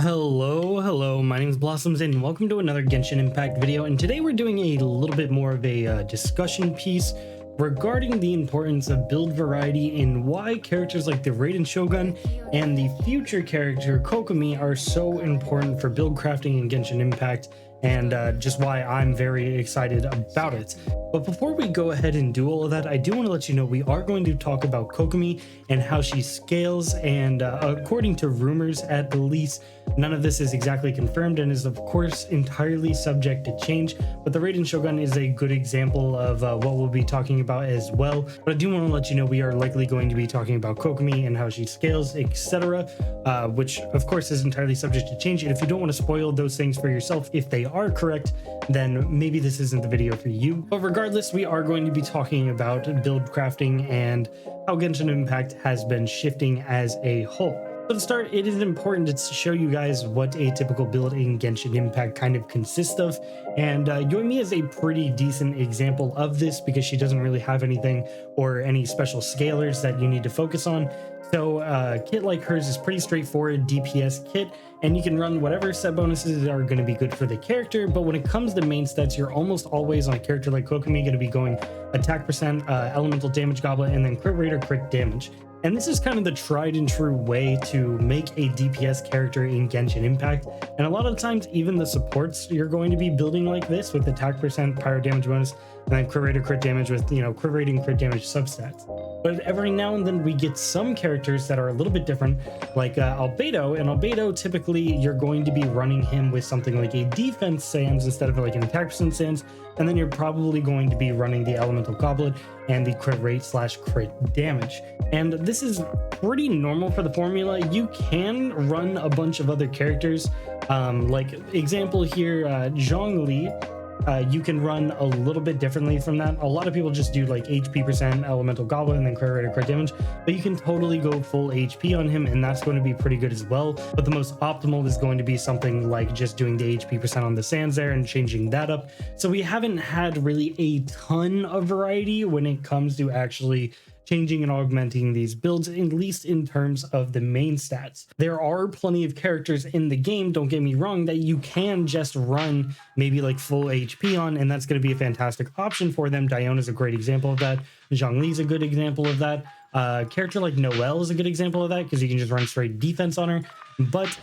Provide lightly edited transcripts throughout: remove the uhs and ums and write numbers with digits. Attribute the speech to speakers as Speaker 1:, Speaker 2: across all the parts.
Speaker 1: Hello, my name is Blossoms and welcome to another Genshin Impact video, and today we're doing a little bit more of a discussion piece regarding the importance of build variety and why characters like the Raiden Shogun and the future character Kokomi are so important for build crafting in Genshin Impact, and just why I'm very excited about it. But before we go ahead and do all of that, I do want to let you know we are going to talk about Kokomi and how she scales, and according to rumors at least, none of this is exactly confirmed and is of course entirely subject to change, but the Raiden Shogun is a good example of what we'll be talking about as well. But I do want to let you know we are likely going to be talking about Kokomi and how she scales, etc., which of course is entirely subject to change. And if you don't want to spoil those things for yourself, if they are correct, then maybe this isn't the video for you. But regardless, we are going to be talking about build crafting and how Genshin Impact has been shifting as a whole. So to start, it is important to show you guys what a typical build in Genshin Impact kind of consists of, and Yoimi is a pretty decent example of this because she doesn't really have anything or any special scalers that you need to focus on. So a kit like hers is pretty straightforward DPS kit, and you can run whatever set bonuses are going to be good for the character. But when it comes to main stats, you're almost always on a character like Kokomi going to be going attack percent, elemental damage goblet, and then crit rate or crit damage. And this is kind of the tried and true way to make a DPS character in Genshin Impact. And a lot of the times, even the supports you're going to be building like this with attack percent, pyro damage bonus, and then crit rate or crit damage with, crit rate and crit damage substats. But every now and then we get some characters that are a little bit different, like Albedo. And Albedo, typically you're going to be running him with something like a defense sans instead of like an attack percent sans. And then you're probably going to be running the elemental goblet and the crit rate / crit damage. And this is pretty normal for the formula. You can run a bunch of other characters. Like example here, Zhongli. You can run a little bit differently from that. A lot of people just do like HP percent, elemental goblet, and then crit rate or crit damage, but you can totally go full HP on him, and that's going to be pretty good as well. But the most optimal is going to be something like just doing the HP percent on the sands there and changing that up. So we haven't had really a ton of variety when it comes to actually changing and augmenting these builds, at least in terms of the main stats. There are plenty of characters in the game, don't get me wrong, that you can just run maybe like full HP on, and that's going to be a fantastic option for them. Dione is a great example of that. Zhongli is a good example of that. Character like Noelle is a good example of that because you can just run straight defense on her. But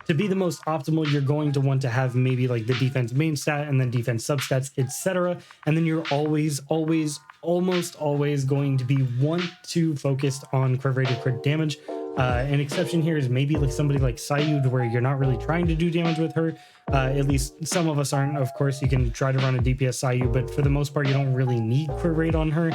Speaker 1: to be the most optimal, you're going to want to have maybe like the defense main stat and then defense substats, etc. And then you're almost always going to be too focused on crit rate or crit damage. An exception here is maybe like somebody like Sayud, where you're not really trying to do damage with her. At least some of us aren't. Of course, you can try to run a DPS Sayud, but for the most part, you don't really need crit rate on her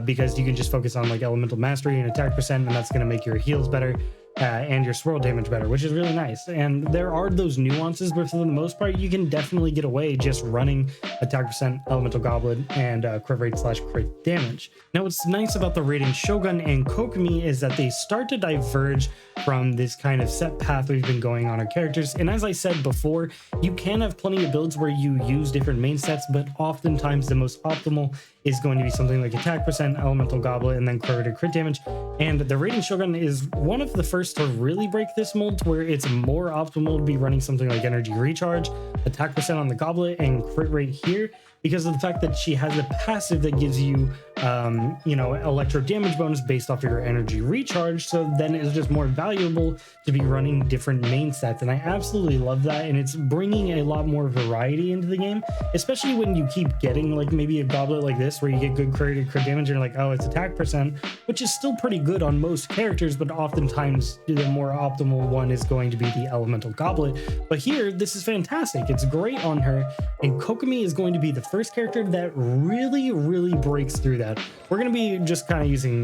Speaker 1: because you can just focus on like elemental mastery and attack percent, and that's going to make your heals better. And your swirl damage better, which is really nice. And there are those nuances, but for the most part, you can definitely get away just running attack percent, elemental goblet, and crit rate / crit damage. Now, what's nice about the Raiden Shogun and Kokomi is that they start to diverge from this kind of set path we've been going on our characters. And as I said before, you can have plenty of builds where you use different main sets, but oftentimes the most optimal is going to be something like attack percent, elemental goblet, and then crit rate or crit damage. And the Raiden Shogun is one of the first to really break this mold, where it's more optimal to be running something like energy recharge, attack percent on the goblet, and crit rate here, because of the fact that she has a passive that gives you electro damage bonus based off of your energy recharge. So then it's just more valuable to be running different main stats, and I absolutely love that. And it's bringing a lot more variety into the game, especially when you keep getting like maybe a goblet like this where you get good crit damage and you're like, oh, it's attack percent, which is still pretty good on most characters, but oftentimes the more optimal one is going to be the elemental goblet. But here, this is fantastic. It's great on her, and Kokomi is going to be the first character that really breaks through that. We're going to be just kind of using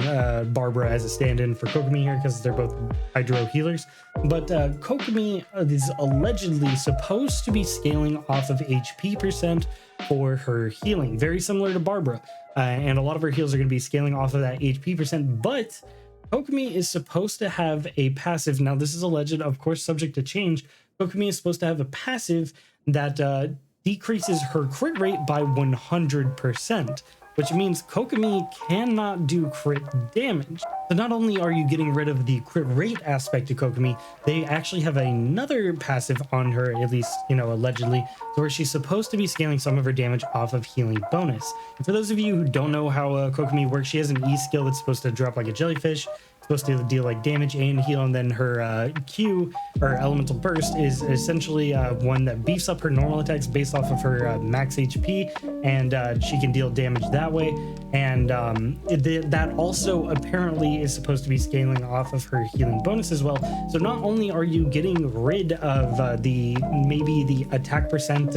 Speaker 1: Barbara as a stand-in for Kokomi here because they're both hydro healers. But Kokomi is allegedly supposed to be scaling off of HP percent for her healing, very similar to Barbara. And a lot of her heals are going to be scaling off of that HP percent, but Kokomi is supposed to have a passive. Now, this is alleged, of course, subject to change. Kokomi is supposed to have a passive that decreases her crit rate by 100%. which means Kokomi cannot do crit damage. So not only are you getting rid of the crit rate aspect of Kokomi, they actually have another passive on her, at least, you know, allegedly, where she's supposed to be scaling some of her damage off of healing bonus. And for those of you who don't know how Kokomi works, she has an E skill that's supposed to drop like a jellyfish, supposed to deal like damage and heal, and then her Q, or elemental burst, is essentially one that beefs up her normal attacks based off of her max HP, and she can deal damage that way. And that also apparently is supposed to be scaling off of her healing bonus as well. So not only are you getting rid of maybe the attack percent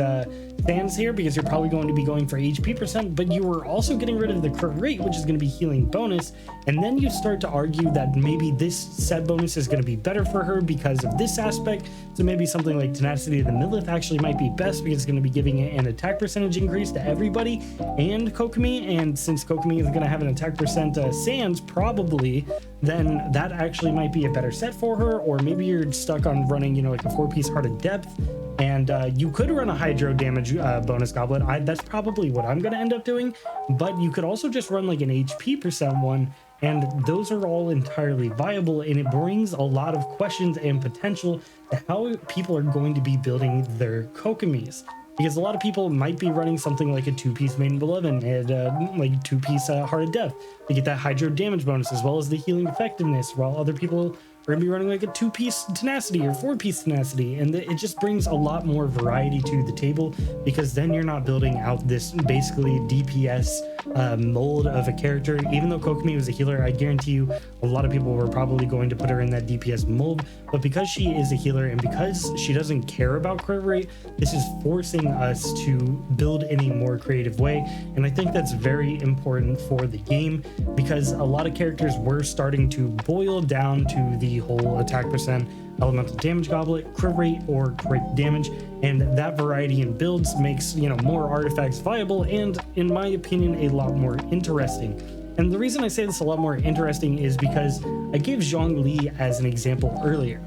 Speaker 1: fans here, because you're probably going to be going for HP percent, but you are also getting rid of the crit rate, which is going to be healing bonus. And then you start to argue that maybe this set bonus is going to be better for her because of this aspect. So maybe something like Tenacity of the Millith actually might be best, because it's going to be giving an attack percentage increase to everybody and Kokomi. And since Kokomi is going to have an attack percent sans probably, then that actually might be a better set for her. Or maybe you're stuck on running, you know, like a 4-piece Heart of Depth, and you could run a hydro damage bonus goblet. That's probably what I'm going to end up doing, but you could also just run like an HP percent one, and those are all entirely viable. And it brings a lot of questions and potential to how people are going to be building their Kokomis, because a lot of people might be running something like a 2-piece Maiden Beloved and like 2-piece Heart of Death to get that hydro damage bonus as well as the healing effectiveness, while other people are going to be running like a 2-piece Tenacity or 4-piece Tenacity. And it just brings a lot more variety to the table, because then you're not building out this basically DPS mold of a character. Even though Kokomi was a healer, I guarantee you a lot of people were probably going to put her in that DPS mold, but because she is a healer and because she doesn't care about crit rate, this is forcing us to build in a more creative way. And I think that's very important for the game, because a lot of characters were starting to boil down to the whole attack percent, elemental damage goblet, crit rate, or crit damage, and that variety in builds makes, you know, more artifacts viable and, in my opinion, a lot more interesting. And the reason I say this a lot more interesting is because I gave Zhongli as an example earlier.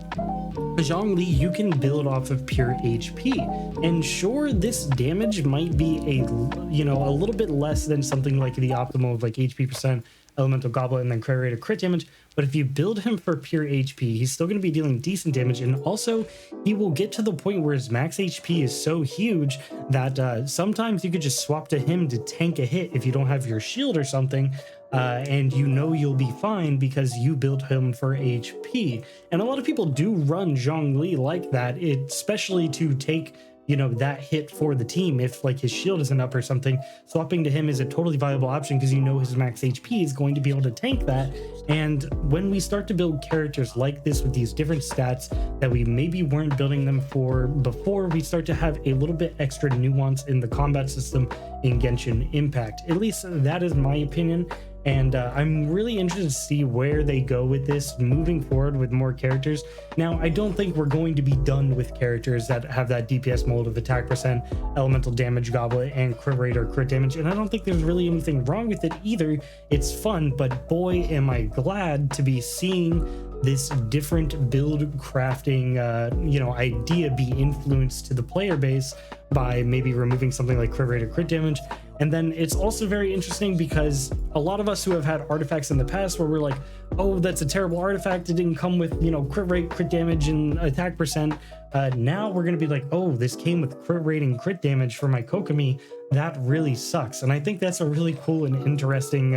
Speaker 1: Zhongli, you can build off of pure HP, and sure, this damage might be a little bit less than something like the optimal of like HP percent, elemental goblet, and then crit rate of crit damage, but if you build him for pure HP, he's still going to be dealing decent damage. And also he will get to the point where his max HP is so huge that sometimes you could just swap to him to tank a hit if you don't have your shield or something, and you know you'll be fine because you built him for HP. And a lot of people do run Zhongli like that, especially to take, you know, that hit for the team. If like his shield isn't up or something, swapping to him is a totally viable option, because you know his max HP is going to be able to tank that. And when we start to build characters like this with these different stats that we maybe weren't building them for before, we start to have a little bit extra nuance in the combat system in Genshin Impact. At least that is my opinion. And I'm really interested to see where they go with this moving forward with more characters. Now, I don't think we're going to be done with characters that have that DPS mold of attack percent, elemental damage goblet, and crit rate or crit damage. And I don't think there's really anything wrong with it either. It's fun, but boy, am I glad to be seeing this different build crafting idea be influenced to the player base by maybe removing something like crit rate or crit damage. And then it's also very interesting because a lot of us who have had artifacts in the past where we're like, oh, that's a terrible artifact, it didn't come with, you know, crit rate, crit damage, and attack percent, now we're going to be like, oh, this came with crit rate and crit damage for my Kokomi, that really sucks. And I think that's a really cool and interesting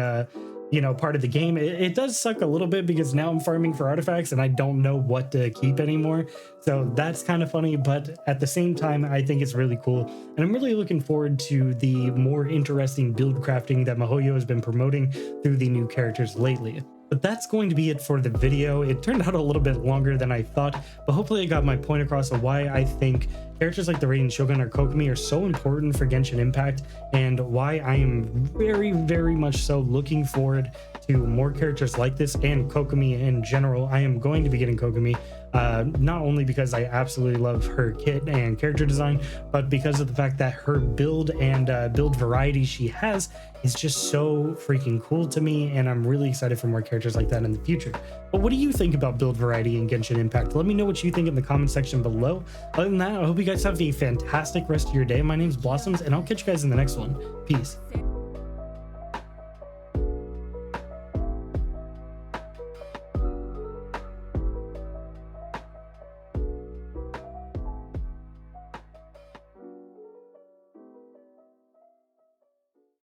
Speaker 1: part of the game. It does suck a little bit because now I'm farming for artifacts and I don't know what to keep anymore. So that's kind of funny, but at the same time, I think it's really cool. And I'm really looking forward to the more interesting build crafting that miHoYo has been promoting through the new characters lately. But that's going to be it for the video. It turned out a little bit longer than I thought, but hopefully I got my point across of why I think characters like the Raiden Shogun or Kokomi are so important for Genshin Impact, and why I am very, very much so looking forward to more characters like this and Kokomi in general. I am going to be getting Kokomi, not only because I absolutely love her kit and character design, but because of the fact that her build and build variety she has is just so freaking cool to me, and I'm really excited for more characters like that in the future. But what do you think about build variety in Genshin Impact? Let me know what you think in the comment section below. Other than that, I hope you guys have a fantastic rest of your day. My name's Blossoms, and I'll catch you guys in the next one. Peace.